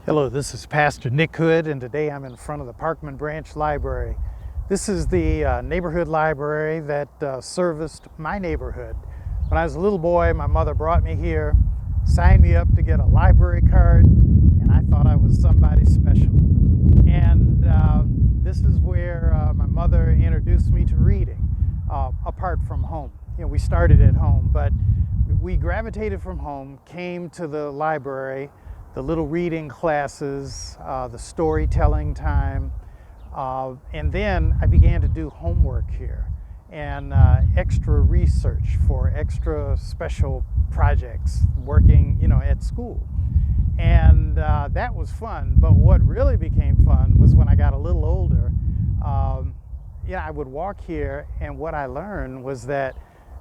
Hello, this is Pastor Nick Hood, and today I'm in front of the Parkman Branch Library. This is the neighborhood library that serviced my neighborhood. When I was a little boy, my mother brought me here, signed me up to get a library card, and I thought I was somebody special. And this is where my mother introduced me to reading, apart from home. You know, we started at home, but we gravitated from home, came to the library, the little reading classes, the storytelling time, and then I began to do homework here and extra research for extra special projects working, at school. And that was fun, but what really became fun was when I got a little older. I would walk here, and what I learned was that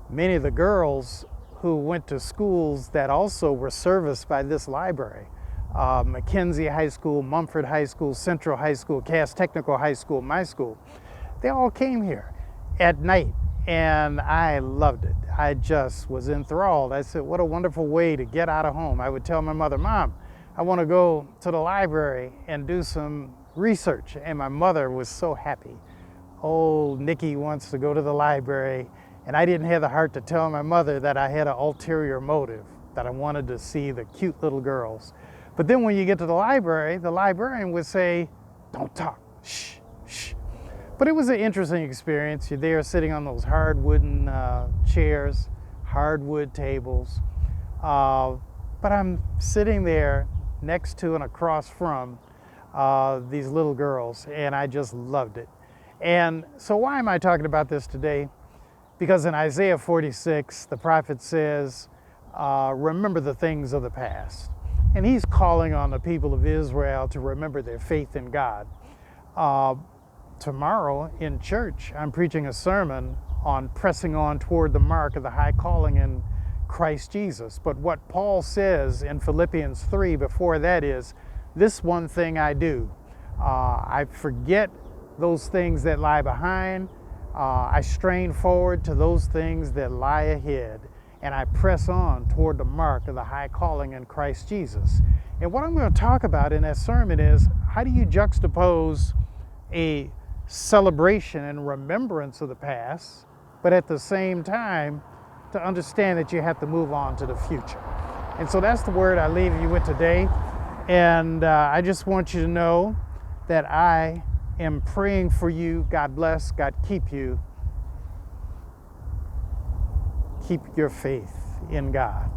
many of the girls who went to schools that also were serviced by this library, Mackenzie High School, Mumford High School, Central High School, Cass Technical High School, my school, they all came here at night, and I loved it. I just was enthralled. I said, what a wonderful way to get out of home. I would tell my mother, Mom, I want to go to the library and do some research, and my mother was so happy. Oh, Nikki wants to go to the library, and I didn't have the heart to tell my mother that I had an ulterior motive, that I wanted to see the cute little girls. But then when you get to the librarian would say, don't talk, shh, shh. But it was an interesting experience. You're there sitting on those hard wooden chairs, hardwood tables. But I'm sitting there next to and across from these little girls, and I just loved it. And so why am I talking about this today? Because in Isaiah 46, the prophet says, remember the things of the past. And he's calling on the people of Israel to remember their faith in God. Tomorrow in church, I'm preaching a sermon on pressing on toward the mark of the high calling in Christ Jesus. But what Paul says in Philippians 3 before that is, this one thing I do. I forget those things that lie behind. I strain forward to those things that lie ahead. And I press on toward the mark of the high calling in Christ Jesus. And what I'm going to talk about in that sermon is, how do you juxtapose a celebration and remembrance of the past, but at the same time to understand that you have to move on to the future. And so that's the word I leave you with today. And I just want you to know that I am praying for you. God bless, God keep you. Keep your faith in God.